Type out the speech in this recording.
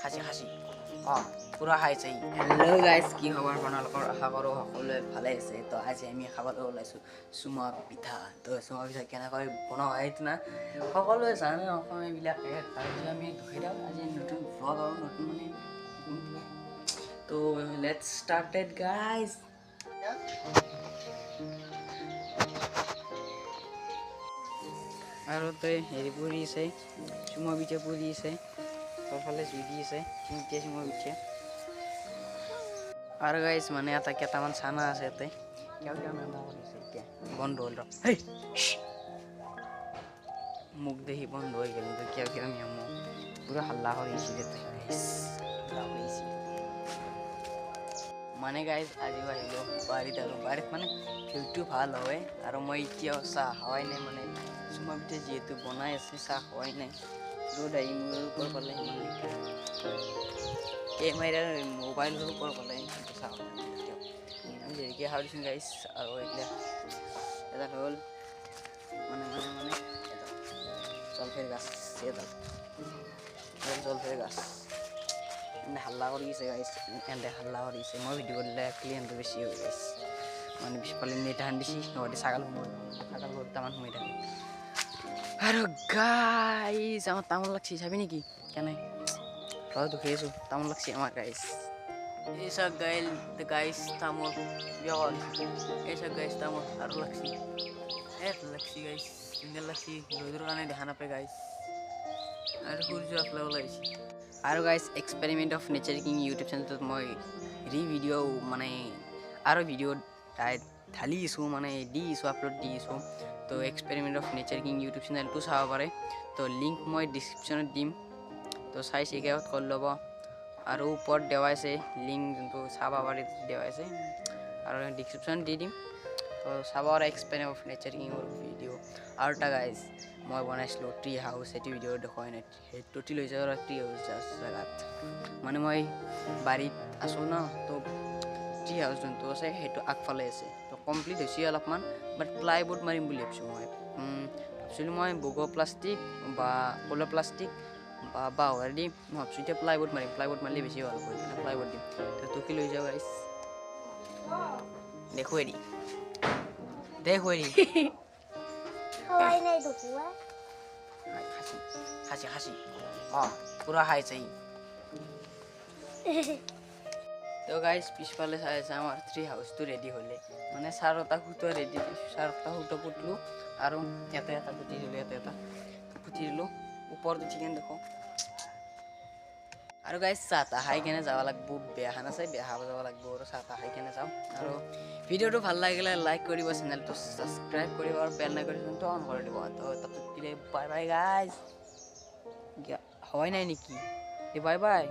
খাসি খাসি পুৰা খাইছে hello guys কি খবৰ আপোনালোকৰ আশা কৰোঁ সকলোৱে ভালে আছে তো আজি আমি খাবলৈ ওলাইছোঁ চুমা পিঠা তো চুমা পিঠা কেনেকৈ বনোৱা হয় সেইটো না সকলোৱে জানে অসমীয়াবিলাকে তাৰপিছত আমি ধৰিদাওক আজি নতুন ভ্লগ আৰু নতুন মানে তো লেটছ ষ্টাৰ্টেড গাইজ আৰু তই হেৰি পৰি আছে চুমা পিঠা পৰি আছে তোৰফালে জুই দি আছে তিনিটা চুমা পিঠা আৰু গাইজ মানে এটা কেইটামান চানা আছে ইয়াতে কেউ কেউ মেম কৰিছে এতিয়া বন্ধ হ'ল ৰ মোক দেখি বন্ধ হৈ গ'ল কিন্তু কেউ কেউ মেম পুৰা হাল্লা কৰিছিল মানে গাইজ আজিও আহিলোঁ বাৰীত আৰু বাৰীত মানে ভিউটো ভাল হয় আৰু মই এতিয়াও চাহ খোৱাই নাই মানে চুমা পিঠা যিহেতু বনাই আছে চাহ খোৱাই নাই ৰ'দ আহি মোৰ ওপৰ পালে কেমেৰাৰ মোবাইলৰ ওপৰ পালে চাহ আমি দেৰিকৈ খাওঁ দিছোঁ গাইজ আৰু এতিয়া এডাল হ'ল মানে জলফাইৰ গাছ এডাল জলফাইৰ গাছ এনে হাল্লা কৰি আছে গাইজ এনে হাল্লা কৰি আছে মই ভিডিঅ' কৰিলে ক্লিয়াৰটো বেছি হৈ গাইজ মানে পিছফালে নেট এখন দিছি নহ'লে ছাগল দুটামান সোমাই থাকে আৰু গাইজ আমার তামোল লাগছি চাবি নাকি কেন র দুখে আছো তামোল লাগছি আমার গাইজ এইসব গাইজ তামোল বিয়ল এইসব গাইজ তামোল আরো লাগছি লাগছি গাইজ সুন্দর লাগছি রোদের কারণে দেখা নাপায় গাইজ আর সূর্য আসলে ওলাইছি আৰু guys experiment of nature king YouTube চেনেলটোত মই ভিডিঅ' মানে আৰু ভিডিঅ' ঢালি দিছোঁ মানে দি দিছোঁ আপলোড দি দিছোঁ তো experiment of nature king YouTube চেনেলটো চাব পাৰে তো লিংক মই ডিছক্ৰিপশ্যনত দিম তো চাই চেকআউট কৰি ল'ব আৰু ওপৰত দেৱাইছে লিংক যোনটো চাব পাৰে দেৱাইছে আৰু ডিছক্ৰিপশ্যনত দি দিম তো চাব পাৰে এক্সপেৰিমেণ্ট অফ নেচাৰ কিঙৰ ভিডিঅ' আৰু এটা গাইজ মই বনাইছিলোঁ ট্ৰি হাউচ সেইটো ভিডিঅ' দেখুৱাই নাই সেইটো ট্ৰি লৈ যাওঁ ট্ৰি হাউচ জেগাত মানে মই বাৰীত আছোঁ ন তো ট্ৰি হাউচ যোনটো আছে সেইটো আগফালে আছে তো কমপ্লিট হৈছে অলপমান বাট প্লাইবোৰ্ড মাৰিম বুলি ভাবিছোঁ মই ভাবিছিলোঁ মই বগা প্লাষ্টিক বা ক'লা প্লাষ্টিক বা বাঁহৰ দিম মই ভাবিছোঁ এতিয়া প্লাইবোৰ্ড মাৰিম প্লাইবোৰ্ড মাৰিলে বেছি ভাল হ'ব সেইকাৰণে প্লাইবোৰ্ড দিম তো তোকে লৈ যাওঁ গাইছ দেখুৱাই দি খাসি খাসি পুরা খাইছে তো গাইজ পিছফালে চাই আছে আমার ট্রি হাউসটো রেডি হলে মানে চারটা খুঁটো রেডি চারটা খুঁটো পুতলো আৰু এটা এটা পুতি দিলোঁ এটা পুতি দিলোঁ ওপৰত উঠি কেনে দেখোঁ আৰু গাইজ চাহ তাহ খাই কেনে যাব লাগিব বেয়া খানা আছে বেয়া খাব যাব লাগিব আৰু চাহ তাহ খাই কেনে যাওঁ আৰু ভিডিঅ'টো ভাল লাগিলে লাইক কৰিব চেনেলটো ছাবস্ক্ৰাইব কৰিব আৰু বেল নটিফিকেশ্যনটো অন কৰি দিব তো তাত দিলে বাই বাই গাইজ হয় নাই নেকি বাই বাই